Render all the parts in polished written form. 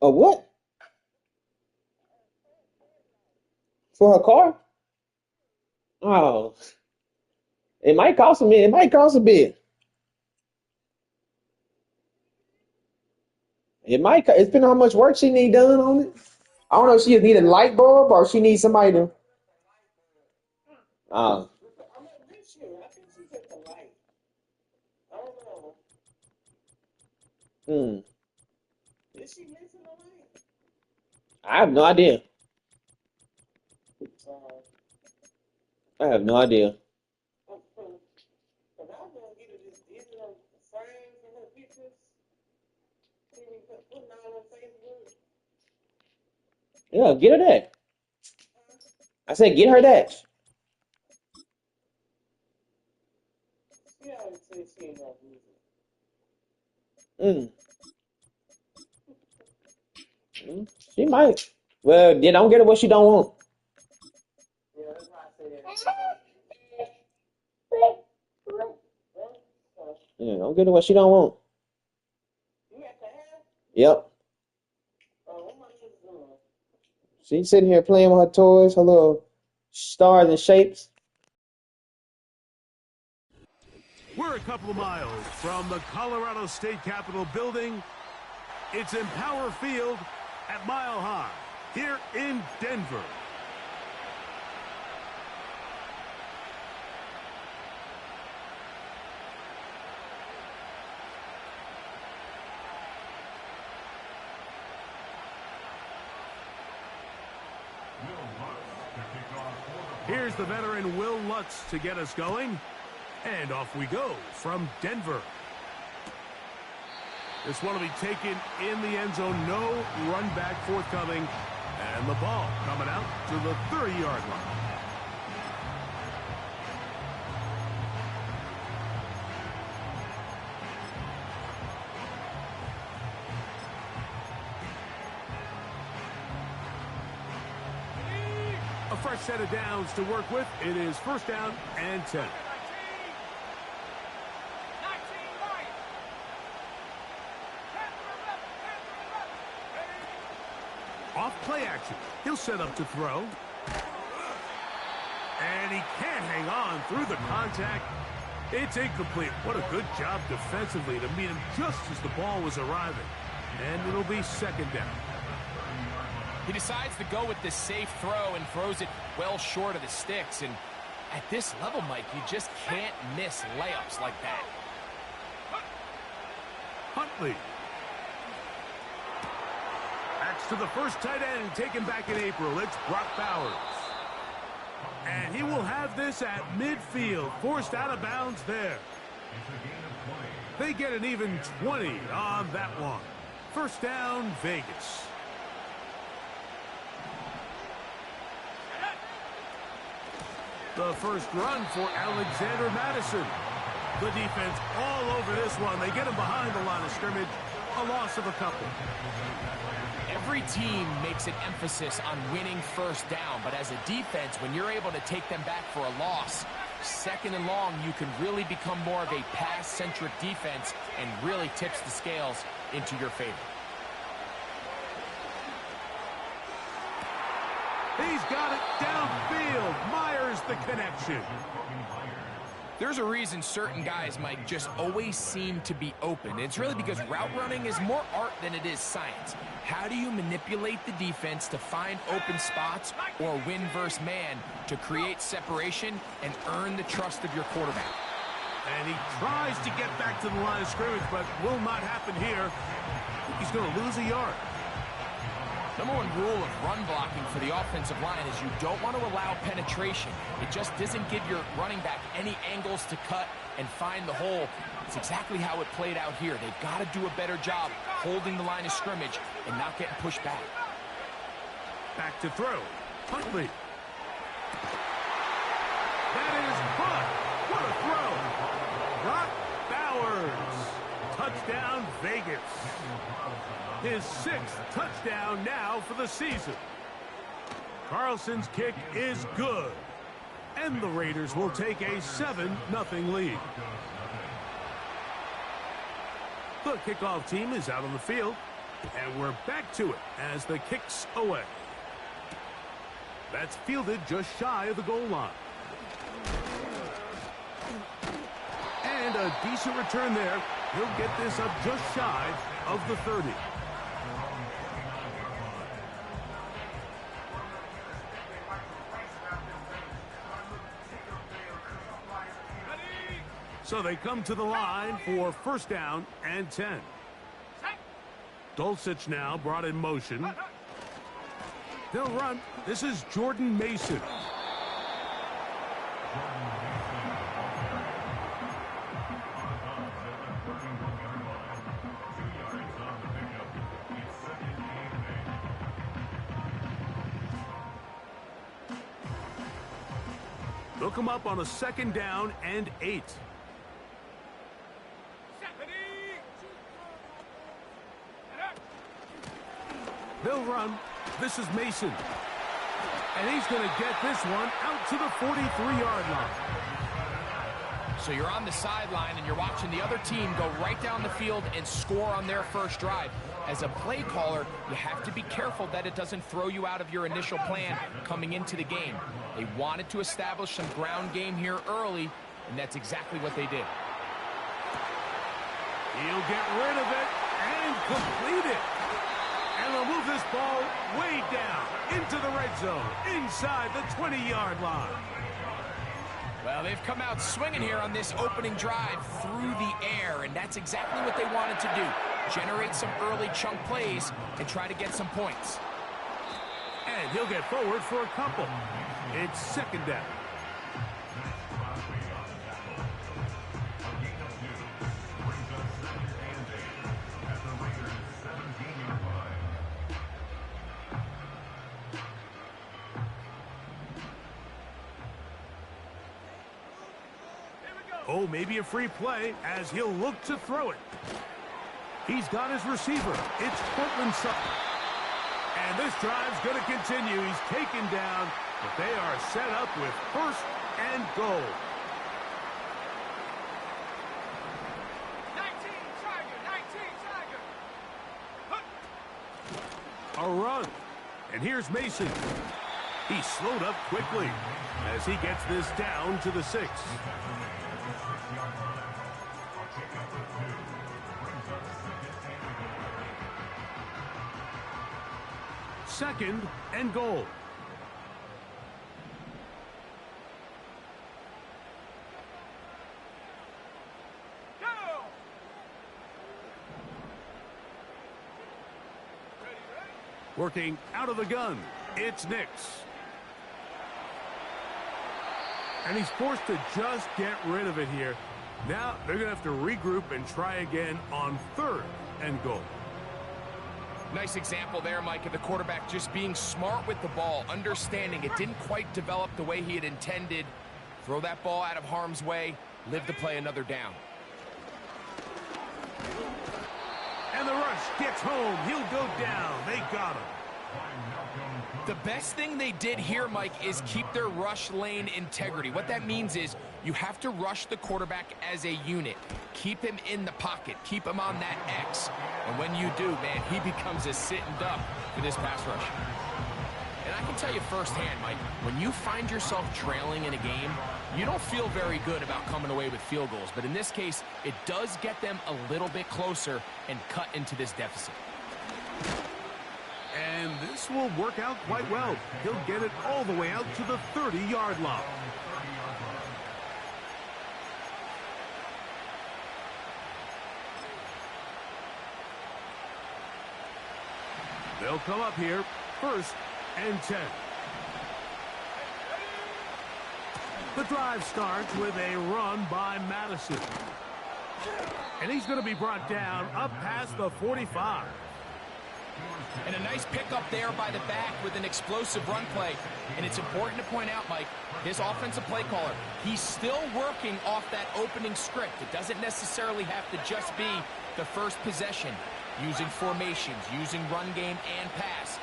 A what? For her car? Oh, it might cost a bit. It might cost a bit. It might. It's depending on how much work she need done on it. I don't know if she need a light bulb or she needs somebody to. Uh, hmm. I have no idea. I have no idea. Yeah, get her that. I said, get her that. Mm. Mm. She might. Well, then don't get her what she don't want. Yeah, don't get her what she don't want. Yep. She's sitting here playing with her toys, her little stars and shapes. We're a couple of miles from the Colorado State Capitol building. It's in Power Field at Mile High here in Denver. Here's the veteran Will Lutz to get us going. And off we go from Denver. This one will be taken in the end zone. No run back forthcoming. And the ball coming out to the 30-yard line. A fresh set of downs to work with. It is first down and 10. Off play action. He'll set up to throw. And he can't hang on through the contact. It's incomplete. What a good job defensively to meet him just as the ball was arriving. And it'll be second down. He decides to go with this safe throw and throws it well short of the sticks. And at this level, Mike, you just can't miss layups like that. Huntley. Backs to the first tight end taken back in April. It's Brock Bowers. And he will have this at midfield. Forced out of bounds there. They get an even 20 on that one. First down, Vegas. The first run for Alexander Madison. The defense all over this one. They get him behind the line of scrimmage. A loss of a couple. Every team makes an emphasis on winning first down, but as a defense, when you're able to take them back for a loss, second and long, you can really become more of a pass-centric defense and really tips the scales into your favor. He's got it downfield. Myers the connection. There's a reason certain guys, Mike, just always seem to be open. It's really because route running is more art than it is science. How do you manipulate the defense to find open spots or win versus man to create separation and earn the trust of your quarterback? And he tries to get back to the line of scrimmage, but will not happen here. He's going to lose a yard. Number one rule of run blocking for the offensive line is you don't want to allow penetration. It just doesn't give your running back any angles to cut and find the hole. It's exactly how it played out here. They've got to do a better job holding the line of scrimmage and not getting pushed back. Back to throw. Huntley. That is caught. What a throw. Brock Bowers. Touchdown, Vegas. His 6th touchdown now for the season. Carlson's kick is good. And the Raiders will take a 7-0 lead. The kickoff team is out on the field. And we're back to it as the kick's away. That's fielded just shy of the goal line. And a decent return there. He'll get this up just shy of the 30. So they come to the line for first down and 10. Dulcich now brought in motion. They'll run. This is Jordan Mason. They'll come up on a second down and 8. They'll run. This is Mason. And he's going to get this one out to the 43-yard line. So you're on the sideline and you're watching the other team go right down the field and score on their first drive. As a play caller, you have to be careful that it doesn't throw you out of your initial plan coming into the game. They wanted to establish some ground game here early, and that's exactly what they did. He'll get rid of it and complete it. And they'll move this ball way down into the red zone, inside the 20-yard line. Well, they've come out swinging here on this opening drive through the air, and that's exactly what they wanted to do. Generate some early chunk plays and try to get some points. And he'll get forward for a couple. It's second down. Oh, maybe a free play as he'll look to throw it. He's got his receiver. It's Cortland Sutton. And this drive's going to continue. He's taken down, but they are set up with first and goal. 19 Tiger. A run. And here's Mason. He's slowed up quickly as he gets this down to the 6. Second and goal. Go! Ready? Working out of the gun. It's Nix. And he's forced to just get rid of it here. Now they're going to have to regroup and try again on third and goal. Nice example there, Mike, of the quarterback just being smart with the ball, understanding it didn't quite develop the way he had intended. Throw that ball out of harm's way, live to play another down. And the rush gets home. He'll go down. They got him. The best thing they did here, Mike, is keep their rush lane integrity. What that means is you have to rush the quarterback as a unit. Keep him in the pocket. Keep him on that X. And when you do, man, he becomes a sitting duck for this pass rush. And I can tell you firsthand, Mike, when you find yourself trailing in a game, you don't feel very good about coming away with field goals. But in this case, it does get them a little bit closer and cut into this deficit. And this will work out quite well. He'll get it all the way out to the 30-yard line. They'll come up here, first and 10. The drive starts with a run by Madison. And he's going to be brought down up past the 45. And a nice pickup there by the back with an explosive run play. And it's important to point out, Mike, his offensive play caller, he's still working off that opening script. It doesn't necessarily have to just be the first possession. Using formations, using run game and pass.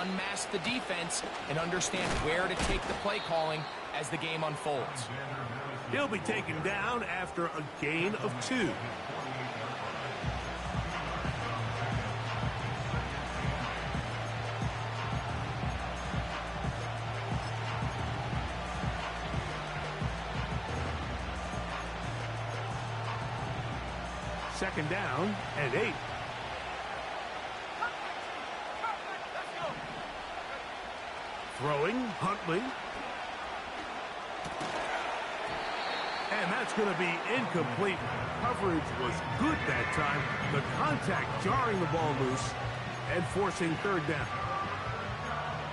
Unmask the defense and understand where to take the play calling as the game unfolds. He'll be taken down after a gain of 2. Second down and 8. Throwing, Huntley. And that's going to be incomplete. Coverage was good that time. The contact jarring the ball loose and forcing third down.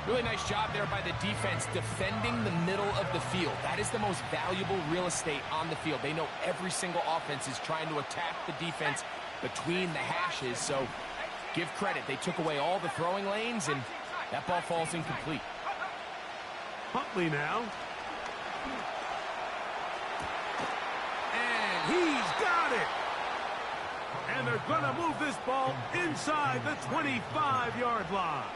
Really nice job there by the defense defending the middle of the field. That is the most valuable real estate on the field. They know every single offense is trying to attack the defense between the hashes. So give credit. They took away all the throwing lanes, and that ball falls incomplete. Huntley now. And he's got it. And they're going to move this ball inside the 25-yard line.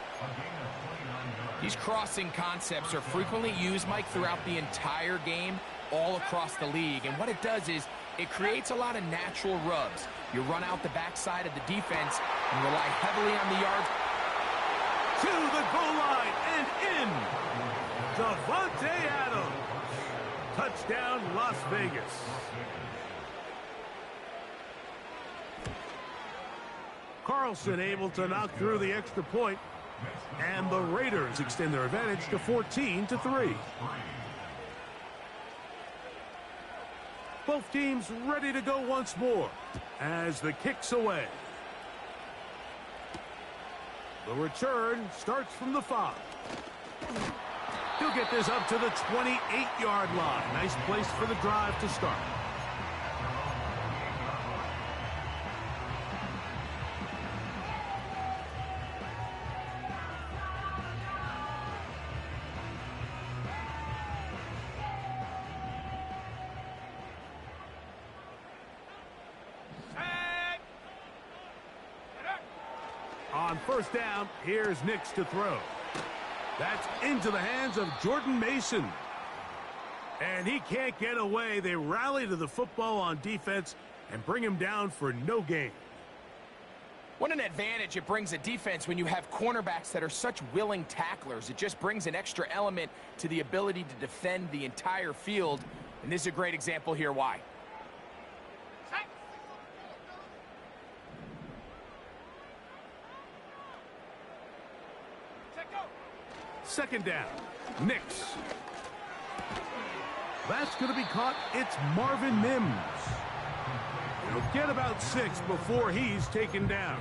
These crossing concepts are frequently used, Mike, throughout the entire game, all across the league. And what it does is it creates a lot of natural rubs. You run out the backside of the defense and rely heavily on the yards. To the goal line and in. Davante Adams. Touchdown, Las Vegas. Carlson able to knock through the extra point. And the Raiders extend their advantage to 14-3. Both teams ready to go once more as the kick's away. The return starts from the 5. He'll get this up to the 28-yard line. Nice place for the drive to start. On first down, here's Nix to throw. That's into the hands of Jordan Mason. And he can't get away. They rally to the football on defense and bring him down for no gain. What an advantage it brings a defense when you have cornerbacks that are such willing tacklers. It just brings an extra element to the ability to defend the entire field. And this is a great example here why. Second down, Nix. That's going to be caught. It's Marvin Mims. He'll get about 6 before he's taken down.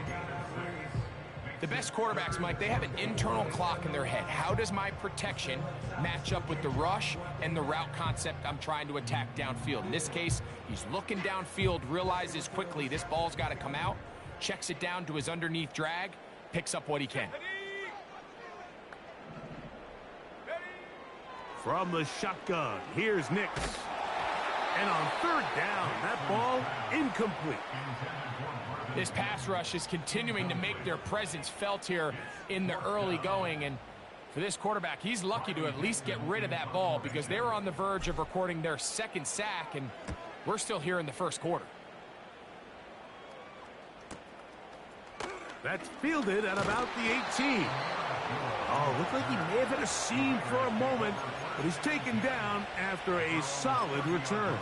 The best quarterbacks, Mike, they have an internal clock in their head. How does my protection match up with the rush and the route concept I'm trying to attack downfield? In this case, he's looking downfield, realizes quickly this ball's got to come out, checks it down to his underneath drag, picks up what he can. From the shotgun, here's Nix. And on third down, that ball incomplete. This pass rush is continuing to make their presence felt here in the early going. And for this quarterback, he's lucky to at least get rid of that ball because they were on the verge of recording their second sack, and we're still here in the first quarter. That's fielded at about the 18. Oh, looked like he may have hit a seam for a moment, but he's taken down after a solid return.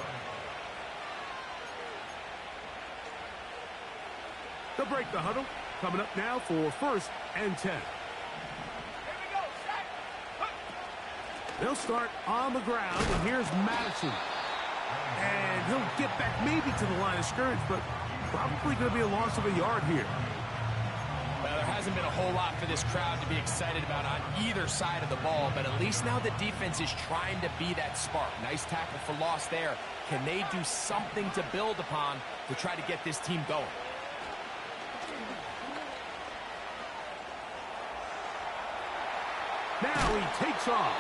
They'll break the huddle. Coming up now for first and 10. They'll start on the ground, and here's Madison. And he'll get back maybe to the line of scrimmage, but probably going to be a loss of a yard here. Well, there hasn't been a whole lot for this crowd to be excited about on either side of the ball, but at least now the defense is trying to be that spark. Nice tackle for loss there. Can they do something to build upon to try to get this team going? Now he takes off.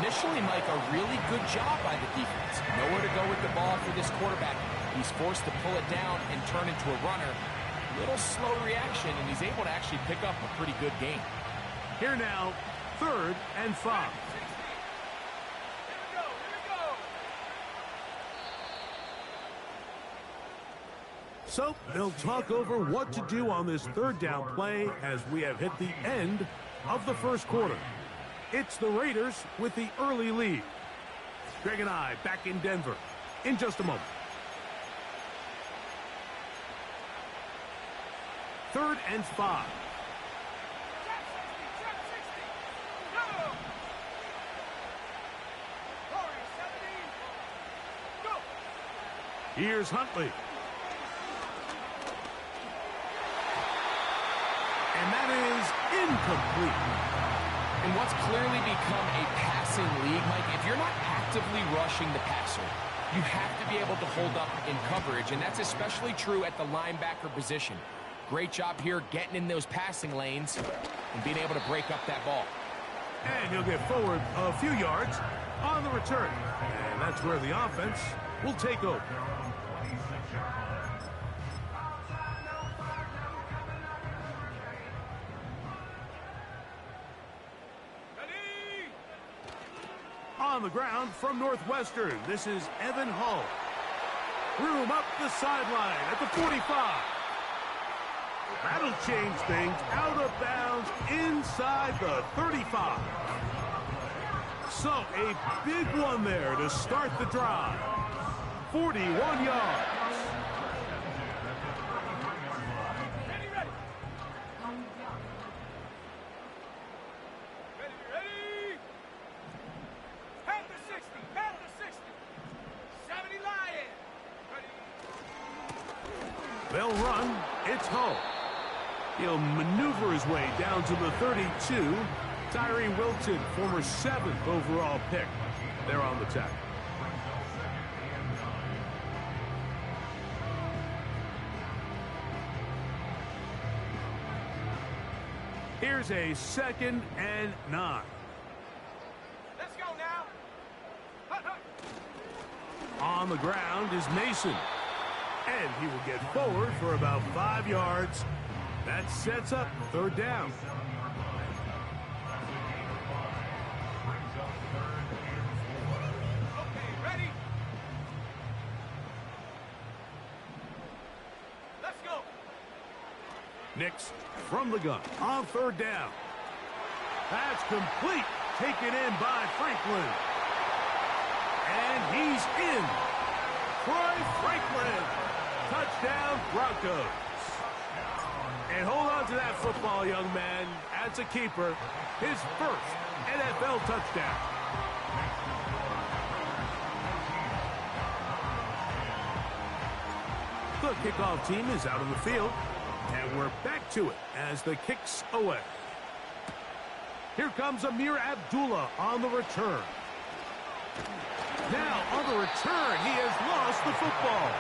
Initially, Mike, a really good job by the defense. Nowhere to go with the ball for this quarterback. He's forced to pull it down and turn into a runner. Little slow reaction, and he's able to actually pick up a pretty good game. Here now, third and 5. So they'll talk over what to do on this third down play as we have hit the end of the first quarter. It's the Raiders with the early lead. Greg and I back in Denver in just a moment. 3rd and 5. Here's Huntley. And that is incomplete. And what's clearly become a passing league, Mike, if you're not actively rushing the passer, you have to be able to hold up in coverage, and that's especially true at the linebacker position. Great job here getting in those passing lanes and being able to break up that ball. And he'll get forward a few yards on the return. And that's where the offense will take over. On the ground from Northwestern, this is Evan Hull. Room up the sideline at the 45. That'll change things. Out of bounds inside the 35. So a big one there to start the drive. 41 yards. They'll run. It's Hull. He'll maneuver his way down to the 32. Tyree Wilton, former 7th overall pick. They're on the tackle. Here's a 2nd and 9. Let's go now. On the ground is Mason. And he will get forward for about 5 yards. That sets up 3rd down. Okay, ready? Let's go. Nix from the gun on 3rd down. That's complete. Taken in by Franklin. And he's in. Troy Franklin. Touchdown, Broncos. And hold on to that football, young man. That's a keeper. His first NFL touchdown. The kickoff team is out on the field. And we're back to it as the kick's away. Here comes Amir Abdullah on the return. Now, on the return, he has lost the football.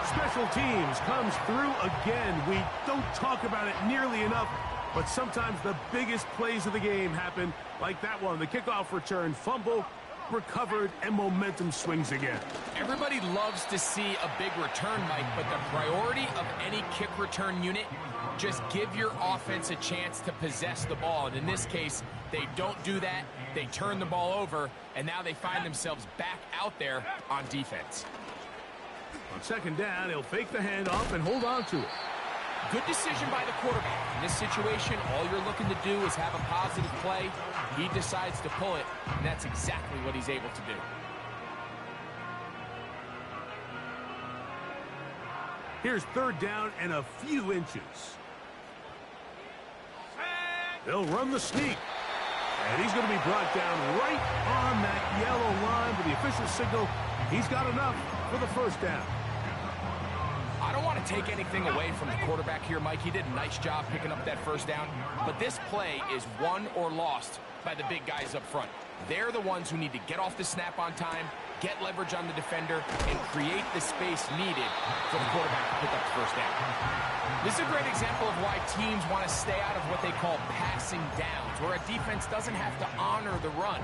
Special teams comes through again. We don't talk about it nearly enough, but sometimes the biggest plays of the game happen like that one. The kickoff return, fumble, recovered, and momentum swings again. Everybody loves to see a big return, Mike, but the priority of any kick return unit, just give your offense a chance to possess the ball. And in this case, they don't do that. They turn the ball over, and now they find themselves back out there on defense. On 2nd down, he'll fake the handoff and hold on to it. Good decision by the quarterback. In this situation, all you're looking to do is have a positive play. He decides to pull it, and that's exactly what he's able to do. Here's 3rd down and a few inches. They'll run the sneak. And he's going to be brought down right on that yellow line with the official signal. He's got enough for the 1st down. I don't want to take anything away from the quarterback here, Mike. He did a nice job picking up that 1st down. But this play is won or lost by the big guys up front. They're the ones who need to get off the snap on time, get leverage on the defender, and create the space needed for the quarterback to pick up the 1st down. This is a great example of why teams want to stay out of what they call passing downs, where a defense doesn't have to honor the run.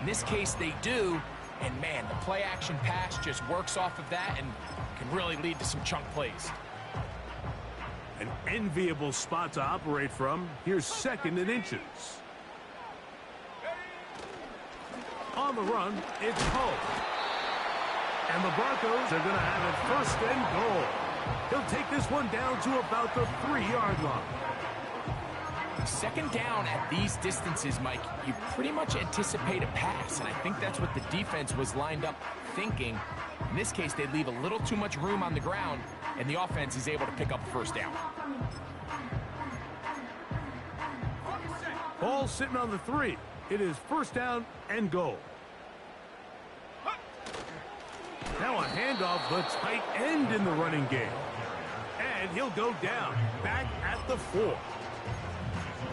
In this case, they do, and man, the play-action pass just works off of that and can really lead to some chunk plays. An enviable spot to operate from. Here's 2nd and inches. On the run, it's Hull. And the Broncos are going to have it 1st and goal. He'll take this one down to about the 3-yard line. 2nd down at these distances, Mike, you pretty much anticipate a pass, and I think that's what the defense was lined up thinking. In this case, they leave a little too much room on the ground, and the offense is able to pick up the 1st down. Ball sitting on the 3. It is first down and goal. Now a handoff, the tight end in the running game. And he'll go down, back at the 4.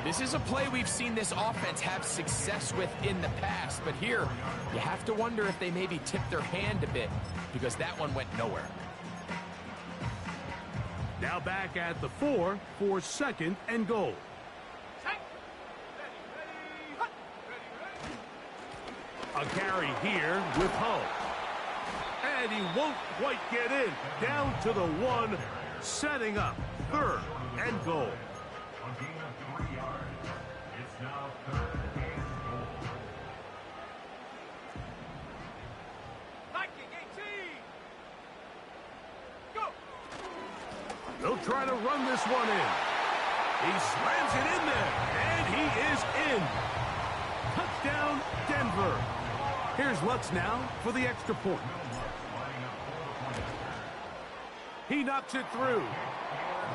This is a play we've seen this offense have success with in the past, but here you have to wonder if they maybe tipped their hand a bit because that one went nowhere. Now back at the 4 for second and goal. A carry here with Hull. And he won't quite get in. Down to the 1, setting up third and goal. They'll try to run this one in. He slams it in there, and he is in. Touchdown, Denver. Here's Lutz now for the extra point. He knocks it through.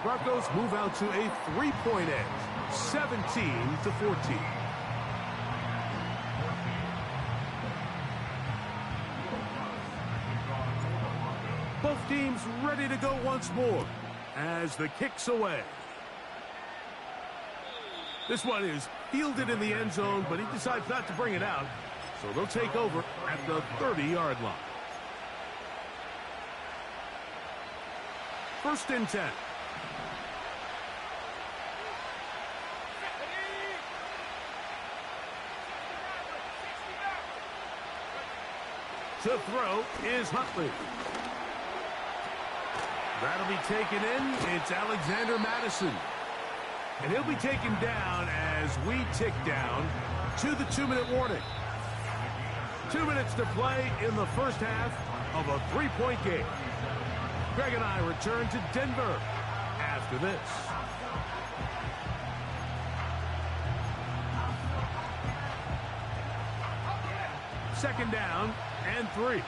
Broncos move out to a 3-point edge, 17-14. Both teams ready to go once more as the kick's away. This one is fielded in the end zone, but he decides not to bring it out, so they'll take over at the 30-yard line. First and 10. To throw is Huntley. That'll be taken in. It's Alexander Madison. And he'll be taken down as we tick down to the 2-minute warning. 2 minutes to play in the first half of a 3-point game. Greg and I return to Denver after this. Second down and 3.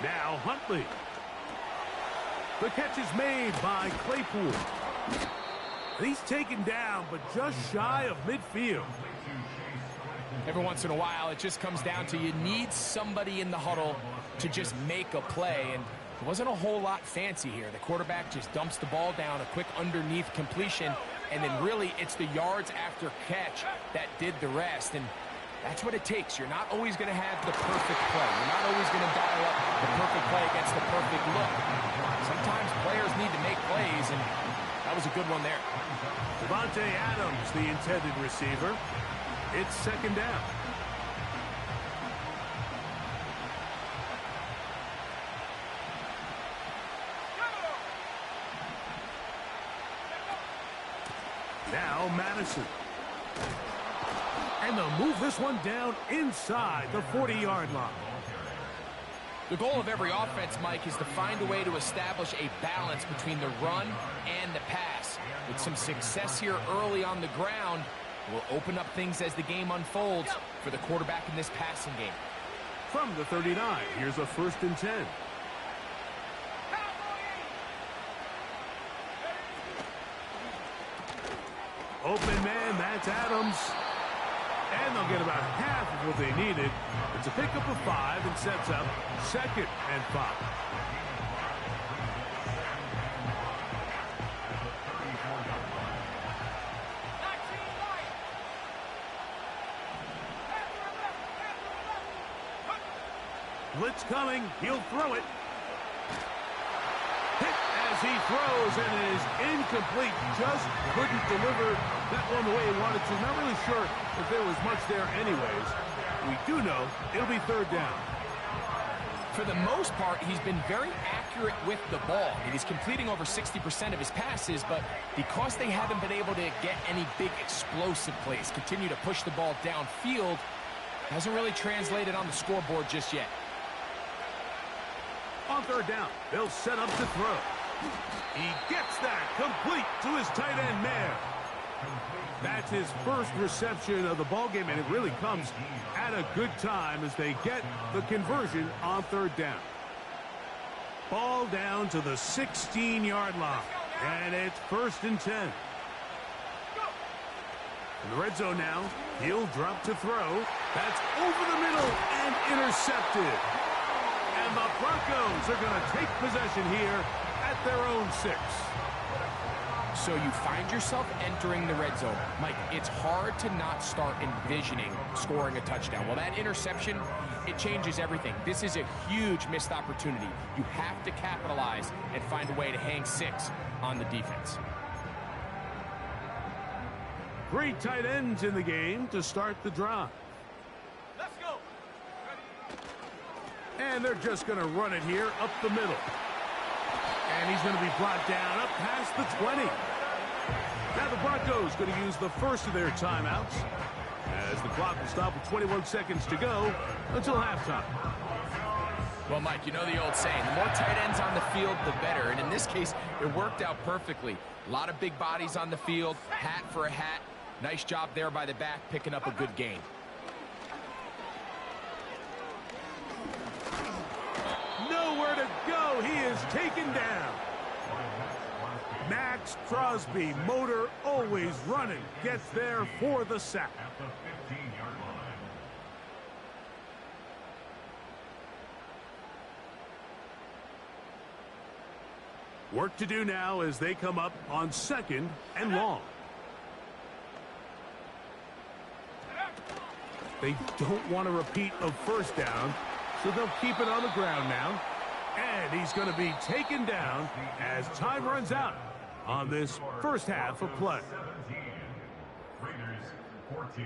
Now Huntley. The catch is made by Claypool. He's taken down, but just shy of midfield. Every once in a while, it just comes down to you need somebody in the huddle to just make a play, and it wasn't a whole lot fancy here. The quarterback just dumps the ball down, a quick underneath completion, and then really it's the yards after catch that did the rest, and that's what it takes. You're not always going to have the perfect play. You're not always going to dial up the perfect play against the perfect look. Sometimes players need to make plays, and that was a good one there. Devontae Adams, the intended receiver. It's second down. Now Madison. And they'll move this one down inside the 40-yard line. The goal of every offense, Mike, is to find a way to establish a balance between the run and the pass. With some success here early on the ground, will open up things as the game unfolds for the quarterback in this passing game. From the 39, here's a first and 10. Open man, that's Adams. And they'll get about half of what they needed. It's a pickup of 5 and sets up second and 5. Blitz coming. He'll throw it. Hit as he throws, and it is incomplete. Just couldn't deliver that one the way he wanted to. Not really sure if there was much there anyways. We do know it'll be third down. For the most part, he's been very accurate with the ball. He's completing over 60% of his passes, but because they haven't been able to get any big explosive plays, continue to push the ball downfield, hasn't really translated on the scoreboard just yet. On third down, they'll set up to throw. He gets that complete to his tight end man. That's his first reception of the ballgame, and it really comes at a good time as they get the conversion on third down. Ball down to the 16-yard line, and it's 1st and 10. In the red zone now, he'll drop to throw. That's over the middle and intercepted. And the Broncos are going to take possession here at their own 6. So you find yourself entering the red zone. Mike, it's hard to not start envisioning scoring a touchdown. Well, that interception, it changes everything. This is a huge missed opportunity. You have to capitalize and find a way to hang 6 on the defense. 3 tight ends in the game to start the drive. Let's go. And they're just going to run it here up the middle. And he's going to be brought down up past the 20. Now the Broncos going to use the first of their timeouts as the clock will stop with 21 seconds to go until halftime. Well, Mike, you know the old saying, the more tight ends on the field, the better. And in this case, it worked out perfectly. A lot of big bodies on the field, hat for a hat. Nice job there by the back, picking up a good gain. Nowhere to go. He is taken down. Max Crosby, motor always running, gets there for the sack. Work to do now as they come up on 2nd and long. They don't want to repeat of 1st down, so they'll keep it on the ground now. And he's going to be taken down as time runs out on this first half of play. Raiders 14.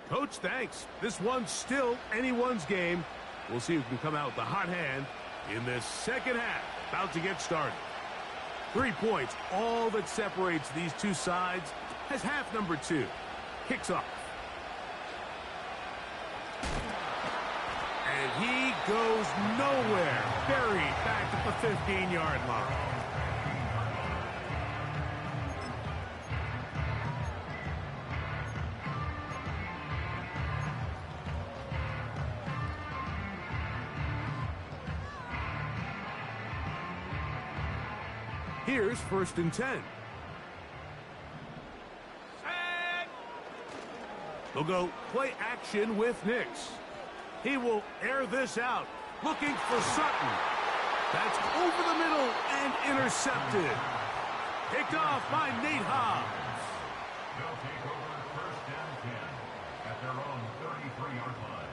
Coach, thanks. This one's still anyone's game. We'll see who can come out with the hot hand in this second half. About to get started. 3 points, all that separates these two sides as half number 2 kicks off. And he goes nowhere. Buried back at the 15-yard line. Here's 1st and 10. They'll go play action with Nix. He will air this out, looking for Sutton. That's over the middle and intercepted. Picked off by Nate Hobbs. They'll take over 1st and 10 at their own 33-yard line.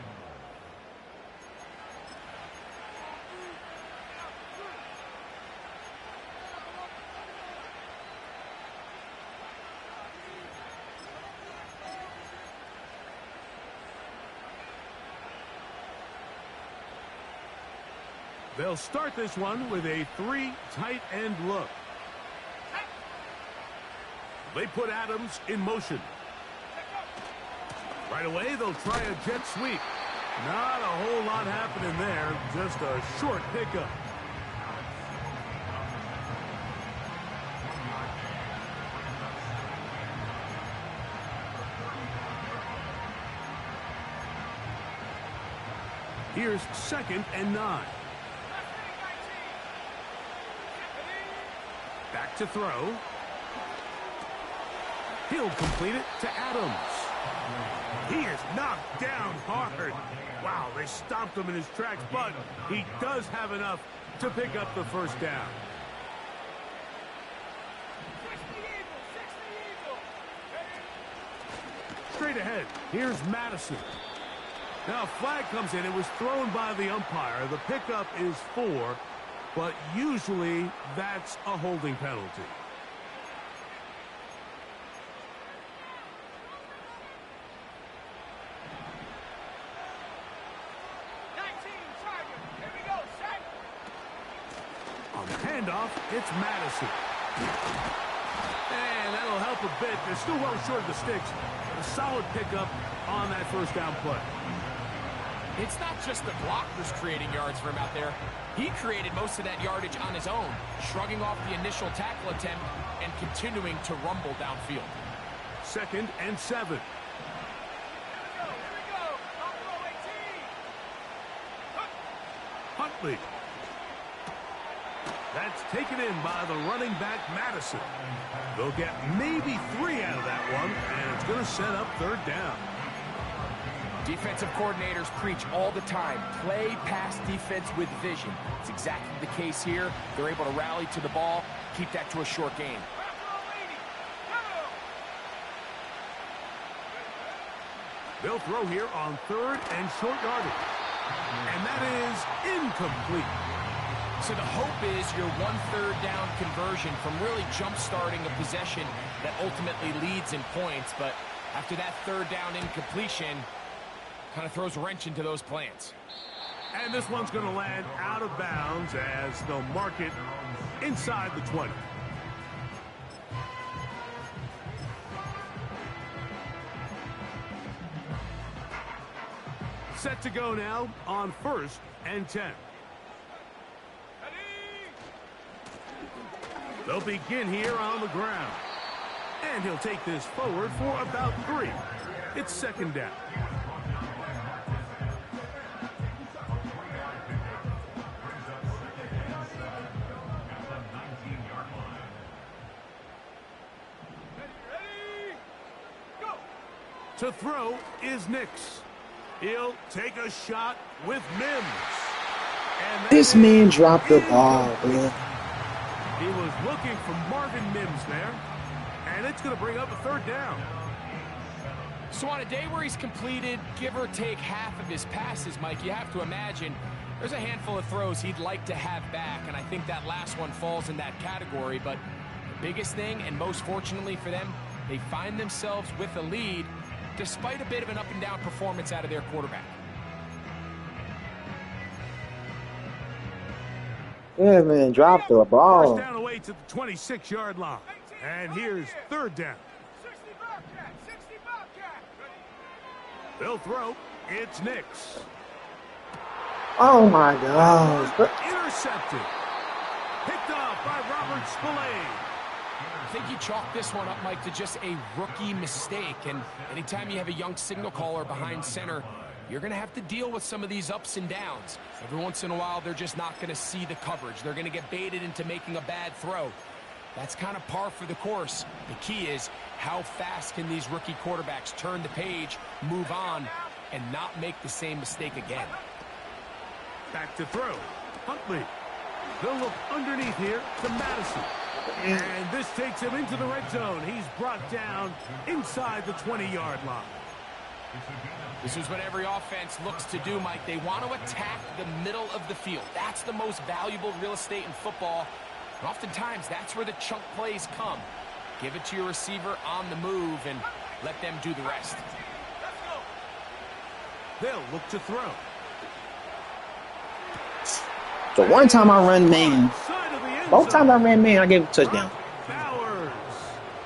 They'll start this one with a 3 tight end look. They put Adams in motion. Right away, they'll try a jet sweep. Not a whole lot happening there, just a short pickup. Here's 2nd and 9. Back to throw. He'll complete it to Adams. He is knocked down hard. Wow, they stopped him in his tracks, but he does have enough to pick up the 1st down. Straight ahead, here's Madison. Now a flag comes in. It was thrown by the umpire. The pickup is 4. But usually, that's a holding penalty. On the handoff, it's Madison. And that'll help a bit. They're still well short of the sticks. A solid pickup on that first down play. It's not just the blockers creating yards for him out there. He created most of that yardage on his own, shrugging off the initial tackle attempt and continuing to rumble downfield. 2nd and 7. Here we go. I'll throw 18. Huntley. That's taken in by the running back, Madison. They'll get maybe 3 out of that one, and it's going to set up 3rd down. Defensive coordinators preach all the time, play pass defense with vision. It's exactly the case here. They're able to rally to the ball, keep that to a short game. They'll throw here on 3rd and short yardage. And that is incomplete. So the hope is your 1/3 down conversion from really jump-starting a possession that ultimately leads in points. But after that 3rd down incompletion, kind of throws a wrench into those plans. And this one's going to land out of bounds as they'll mark it inside the 20. Set to go now on 1st and 10. They'll begin here on the ground. And he'll take this forward for about 3. It's 2nd down. To throw is Nix. He'll take a shot with Mims. And This man dropped the ball, man. he was looking for Marvin Mims there. And it's going to bring up a 3rd down. So on a day where he's completed, give or take half of his passes, Mike, you have to imagine there's a handful of throws he'd like to have back, and I think that last one falls in that category. But the biggest thing, and most fortunately for them, they find themselves with a lead despite a bit of an up-and-down performance out of their quarterback. Yeah, man, dropped the ball. 1st down away to the 26-yard line. And here's 3rd down. 60 Bobcat. 60 Bobcat. They'll throw. It's Nix. Oh my gosh. Intercepted. Picked up by Robert Spillane. I think you chalk this one up, Mike, to just a rookie mistake. And anytime you have a young signal caller behind center, you're going to have to deal with some of these ups and downs. Every once in a while, they're just not going to see the coverage. They're going to get baited into making a bad throw. That's kind of par for the course. The key is how fast can these rookie quarterbacks turn the page, move on, and not make the same mistake again. Back to throw. Huntley. They'll look underneath here to Madison. And this takes him into the red zone. He's brought down inside the 20-yard line. This is what every offense looks to do, Mike. They want to attack the middle of the field. That's the most valuable real estate in football. And oftentimes, that's where the chunk plays come. Give it to your receiver on the move and let them do the rest. They'll look to throw. So one time I run man. Both times I ran man, I gave a touchdown. Bowers.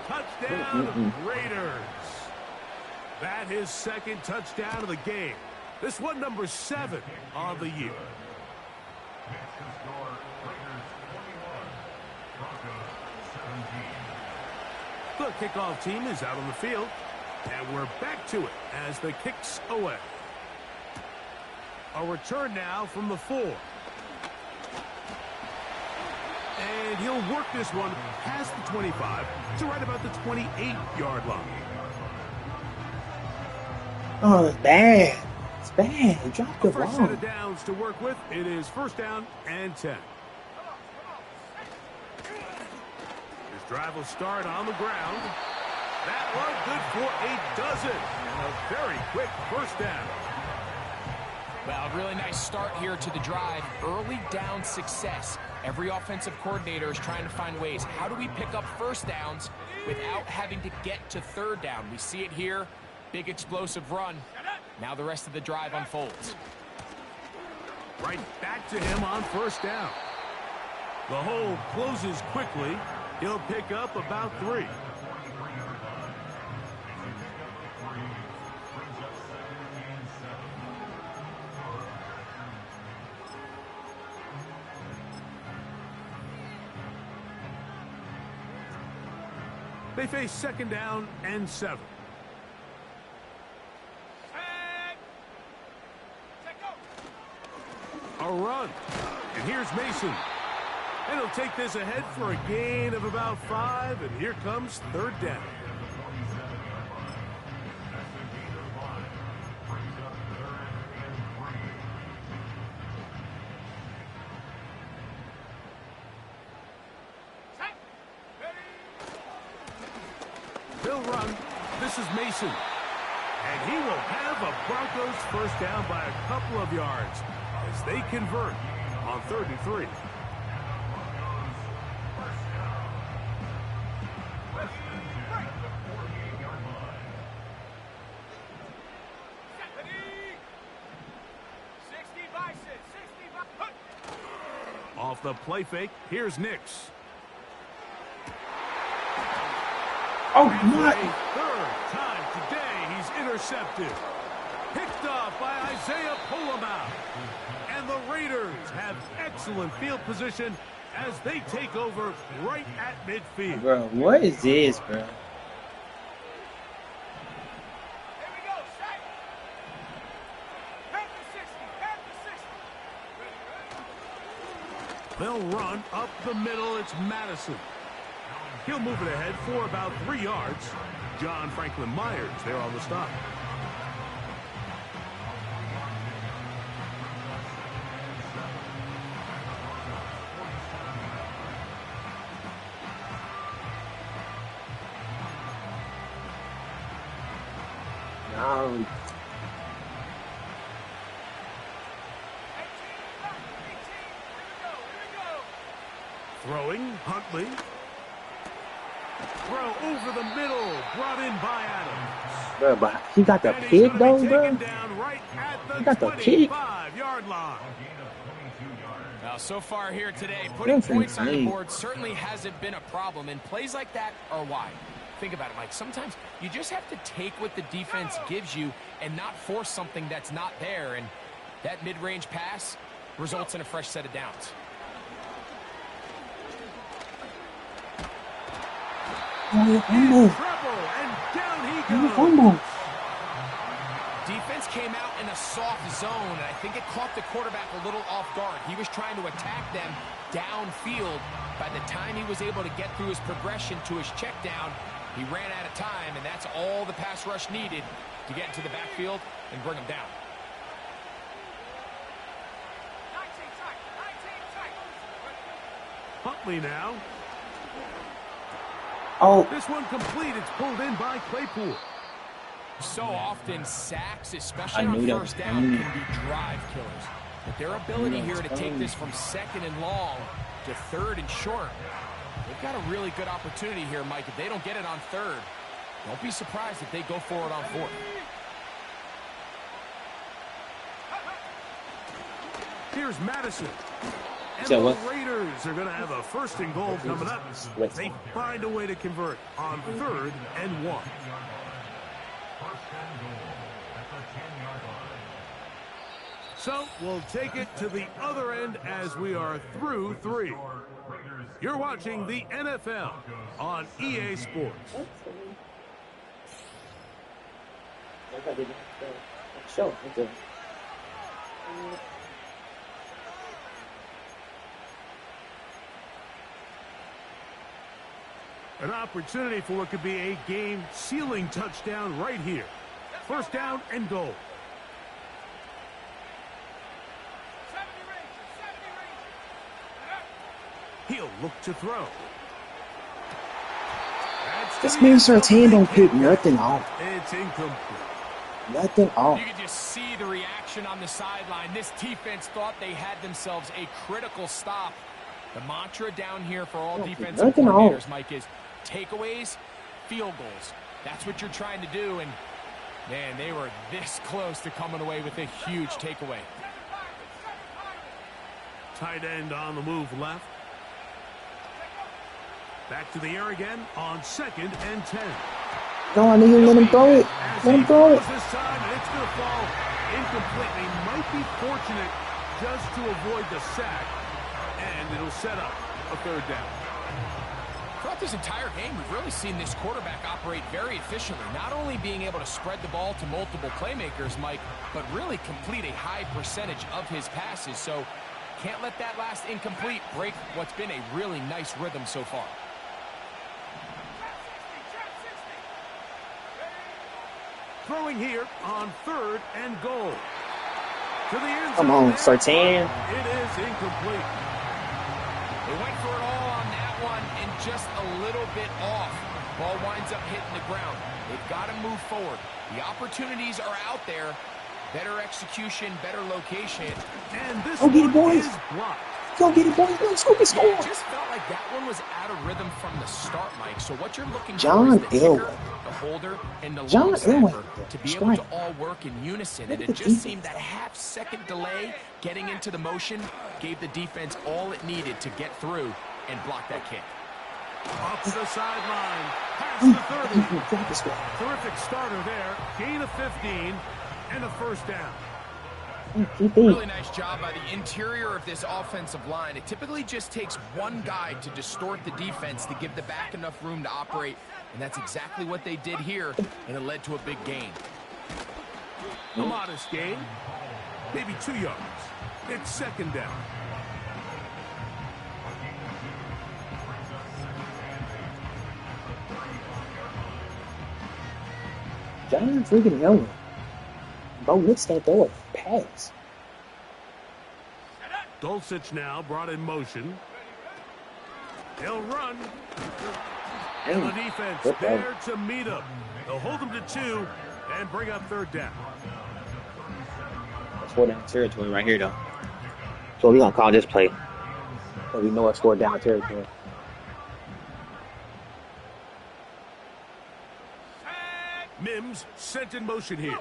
Touchdown, Raiders. That is 2nd touchdown of the game. This one number 7 on the year. The kickoff team is out on the field. And we're back to it as the kick's away. A return now from the 4. And he'll work this one past the 25 to right about the 28-yard line. Oh, it's bad. It's bad. Drop the First set ball. of downs to work with. It is 1st down and 10. His drive will start on the ground. That one good for a dozen. And a very quick 1st down. Well, a really nice start here to the drive. Early down success. Every offensive coordinator is trying to find ways. How do we pick up 1st downs without having to get to 3rd down? We see it here. Big explosive run. Now the rest of the drive unfolds. Right back to him on 1st down. The hole closes quickly, He'll pick up about 3. They face 2nd down and 7. A run. And here's Mason. And he'll take this ahead for a gain of about 5. And here comes 3rd down. They'll run. This is Mason. And he will have a Broncos 1st down by a couple of yards as they convert on 3rd and 3. Off the play fake, here's Nix. Oh, my. 3rd time today he's intercepted. Picked off by Isaiah Pullman. And the Raiders have excellent field position as they take over right at midfield. Bro, what is this, bro? They'll run up the middle. It's Madison. He'll move it ahead for about 3 yards. John Franklin Myers there on the stop. No. Throwing, Huntley. Throw over the middle, brought in by Adams. Bro, but he got the And he's pig gonna though, be bro. taken down right at He got the the pig. 25-yard line. Now, so far here today, putting That's points on the insane. board certainly hasn't been a problem, and plays like that are why. Think about it, Mike. Sometimes you just have to take what the defense gives you and not force something that's not there, and that mid-range pass results in a fresh set of downs. Oh, fumble. Treble, and down he Oh, goes. fumble. Defense came out in a soft zone, and I think it caught the quarterback a little off guard. He was trying to attack them downfield. By the time he was able to get through his progression to his check down, he ran out of time, and that's all the pass rush needed to get into the backfield and bring him down. Huntley now. Oh, This one complete. It's pulled in by Claypool. So often, sacks, especially I on knew that. first down, can be drive killers. But their ability here to take this from 2nd and long to 3rd and short, they've got a really good opportunity here, Mike. If they don't get it on 3rd, don't be surprised if they go for it on 4th. Here's Madison. And So the what? Raiders are going to have a 1st and goal coming up. They find a way to convert on 3rd and 1. So we'll take it to the other end as we are through 3. You're watching the NFL on EA Sports. sure. Okay. An opportunity for what could be a game-sealing touchdown right here. 1st down and goal. He'll look to throw. This man Sertan don't pick nothing off. It's incomplete. Nothing off. You can just see the reaction on the sideline. This defense thought they had themselves a critical stop. The mantra down here for all defensive nothing coordinators, off. Mike, is takeaways, field goals. That's what you're trying to do, and, man, they were this close to coming away with a huge takeaway. Tight end on the move left. Back to the air again on 2nd and 10. No, I need you to let him throw it. As Let he him throw it. throws this time, and it's going to fall incomplete. They might be fortunate just to avoid the sack, and it'll set up a 3rd down. Throughout this entire game, we've really seen this quarterback operate very efficiently, not only being able to spread the ball to multiple playmakers, Mike, but really complete a high percentage of his passes. So can't let that last incomplete break what's been a really nice rhythm so far. Throwing here on 3rd and goal. To the end Come zone on, there. Sartain. It is incomplete. They went for it all on that one and just a little bit off. Ball winds up hitting the ground. They've got to move forward. The opportunities are out there. Better execution, better location. And this Go get it, one boys. is blocked. Go get it, boys. Let's go get Yeah, score. it just felt like that one was out of rhythm from the start, Mike. So what you're looking John for is the kicker, Elway. the holder, and the John long snapper Elway. to be That's able right. to all work in unison. Look And at it the just seemed that defense. half-second delay getting into the motion gave the defense all it needed to get through and block that kick. Up to the sideline. Past the 30. Drop this guy. Terrific starter there. Gain of 15 and a 1st down. Really nice job by the interior of this offensive line. It typically just takes one guy to distort the defense to give the back enough room to operate, and that's exactly what they did here, and it led to a big gain. A modest gain. Maybe 2 yards. It's 2nd down. John freaking Elway. Bo Nix can't throw a pass. Dulcich now brought in motion. He'll run. And the defense there to meet him. They'll hold him to 2 and bring up 3rd down. That's 4 down territory right here, though. So we're going to call this play. So we know it's 4 down territory. Mims sent in motion here.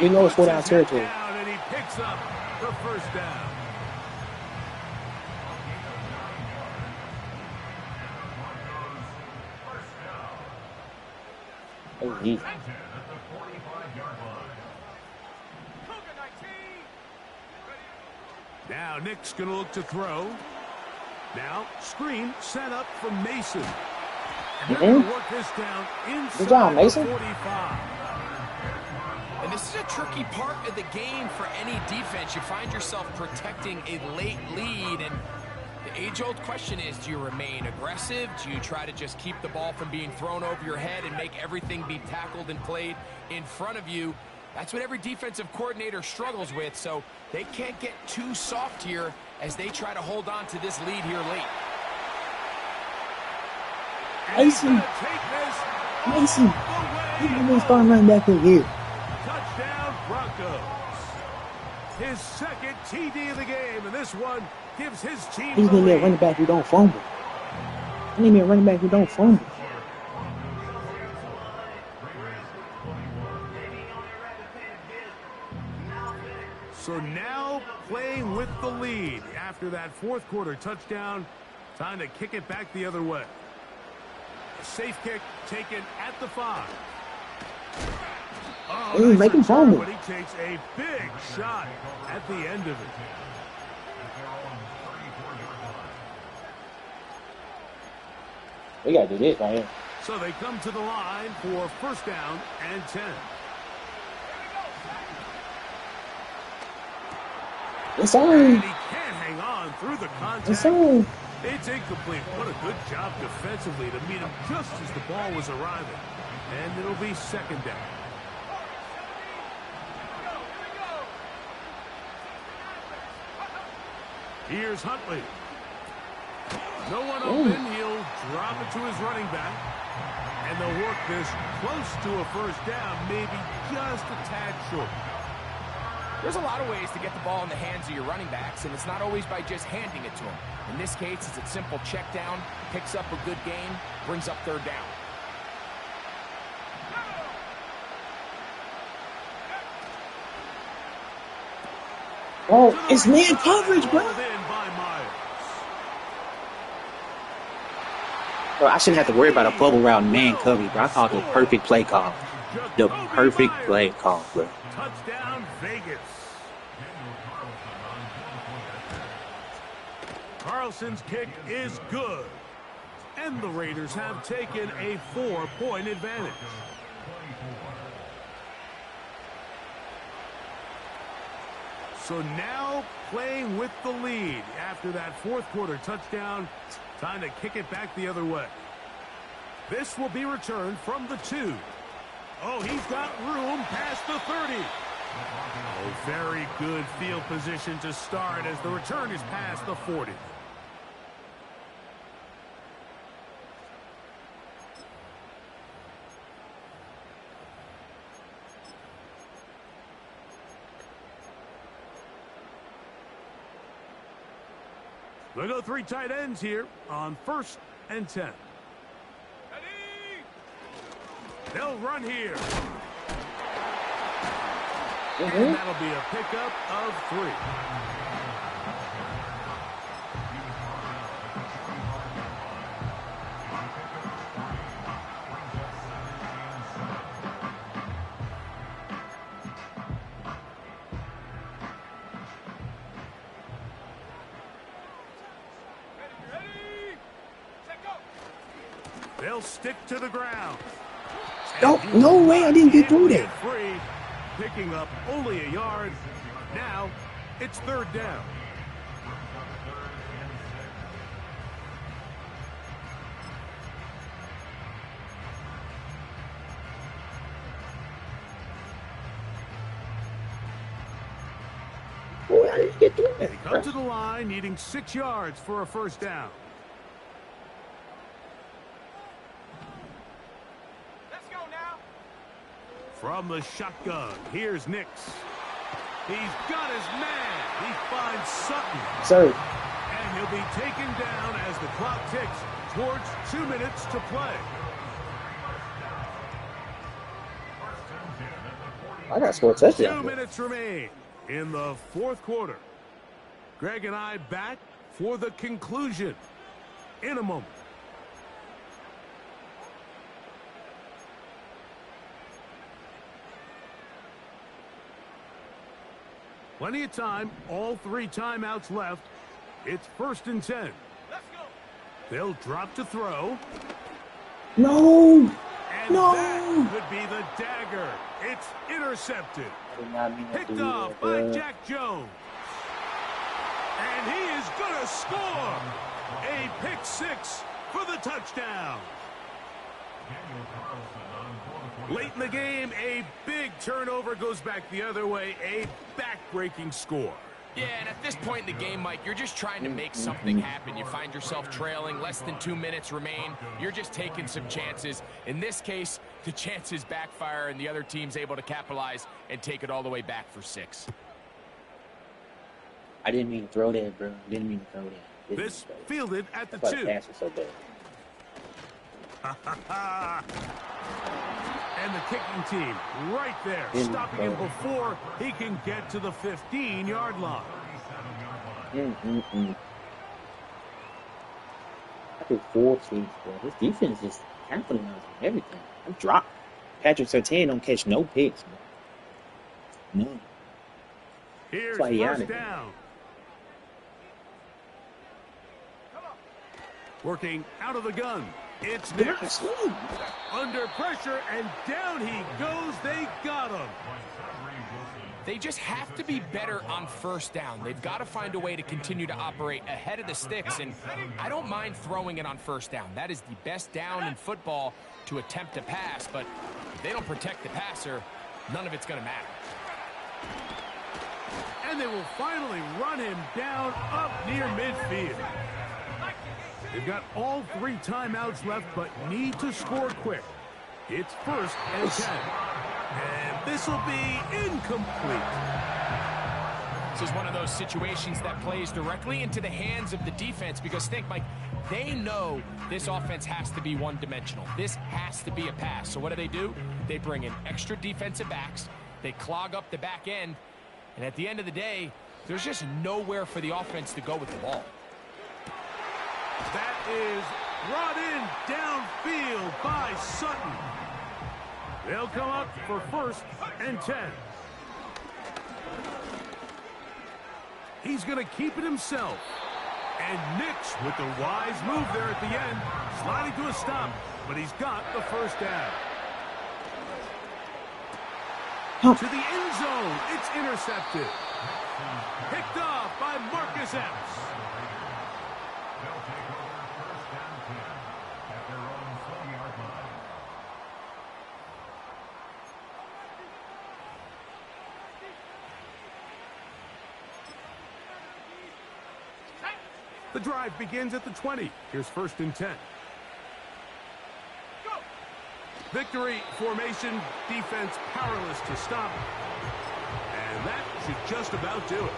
We know it's 4 down territory. Down and he picks up the 1st down. Oh, yeah. Now Nick's going to look to throw. Now screen set up for Mason. And they're going to work this down inside Good job, Mason. the 45. And this is a tricky part of the game for any defense. You find yourself protecting a late lead, and the age-old question is, do you remain aggressive? Do you try to just keep the ball from being thrown over your head and make everything be tackled and played in front of you? That's what every defensive coordinator struggles with, so they can't get too soft here as they try to hold on to this lead here late. Mason. Take this Mason. all the He's way going to start running back in here. Touchdown, Broncos. His 2nd TD of the game, and this one gives his team He's the going to be a lead. running back who don't fumble. I need me a running back who don't fumble. So now playing with the lead after that 4th quarter touchdown. Time to kick it back the other way. A safe kick taken at the 5. Oh, Ooh, nice make him return, fumble. but he takes a big shot at the end of it. We got to do this right here. So they come to the line for 1st down and 10. It's on. And he can't hang on through the contact. It's on. It's incomplete. What a good job defensively to meet him just as the ball was arriving. And it'll be 2nd down. Here's Huntley. No one open. He'll drop it to his running back. And they'll work this close to a 1st down, maybe just a tad short. There's a lot of ways to get the ball in the hands of your running backs, and it's not always by just handing it to them. In this case, it's a simple check down, picks up a good gain, brings up 3rd down. Oh, To the it's right man side, coverage, bro. hauled in by Myers. Bro, I shouldn't have to And worry about a he bubble route man will coverage, bro. I called the score. perfect play call. The Jacoby perfect Myers. play call, bro. Touchdown, Vegas. Carlson's kick is good. And the Raiders have taken a 4-point advantage. So now playing with the lead after that fourth quarter touchdown. Time to kick it back the other way. This will be returned from the 2. Oh, he's got room past the 30. Oh, very good field position to start as the return is past the 40. They'll go 3 tight ends here on 1st and 10. They'll run here. And that'll be a pickup of 3. They'll stick to the ground. No way I didn't get through Get that. free, picking up only a yard. Now it's 3rd down. Boy, I didn't get through They that, come bro. to the line needing 6 yards for a 1st down. Let's go now. From the shotgun, here's Nix. He's got his man. He finds Sutton. Sir, And he'll be taken down as the clock ticks towards 2 minutes to play. I got to score a 2 touchdown. minutes remain in the 4th quarter. Greg and I back for the conclusion in a moment. Plenty of time, all 3 timeouts left. It's 1st and 10. Let's go. They'll drop to throw. No. And No. that could be the dagger. It's intercepted. I did not mean to Picked do off that, by bro. Jack Jones. And he is going to score. A pick 6 for the touchdown. Late in the game, a big turnover goes back the other way. A back-breaking score. Yeah, and at this point in the game, Mike, you're just trying to make something happen. You find yourself trailing, less than 2 minutes remain. You're just taking some chances. In this case, the chances backfire and the other team's able to capitalize and take it all the way back for 6. I didn't mean to throw that, bro. Didn't mean to throw that. Didn't This mean to throw that. fielded at the That's why the 2. pass was so bad. And the kicking team right there, stopping him before he can get to the 15-yard line. I did 4 tweets, bro. This defense just capitalizing on everything. I'm dropped. Patrick Surtain don't catch no picks, bro. No. Here's why he out 1st of here. down. Working out of the gun. It's Nix. Under pressure, and down he goes. They got him. They just have to be better on 1st down. They've got to find a way to continue to operate ahead of the sticks, and I don't mind throwing it on 1st down. That is the best down in football to attempt to pass, but if they don't protect the passer, none of it's going to matter. And they will finally run him down up near midfield. They've got all 3 timeouts left, but need to score quick. It's 1st and 10. And this will be incomplete. This is one of those situations that plays directly into the hands of the defense because think, Mike, they know this offense has to be one-dimensional. This has to be a pass. So what do? They bring in extra defensive backs. They clog up the back end. And at the end of the day, There's just nowhere for the offense to go with the ball. That is brought in downfield by Sutton. They'll come up for 1st and 10. He's going to keep it himself. And Nix with the wise move there at the end, sliding to a stop, but he's got the 1st down. To the end zone, it's intercepted. Picked off by Marcus Epps. They'll take over 1st and 10 at their own 20-yard line. The drive begins at the 20. Here's 1st and 10. Victory formation, defense powerless to stop. And that should just about do it.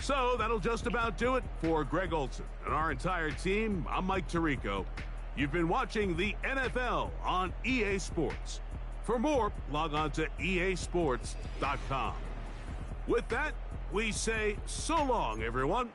So that'll just about do it for Greg Olson and our entire team. I'm Mike Tirico. You've been watching the NFL on EA Sports. For more, log on to easports.com. With that, we say so long, everyone.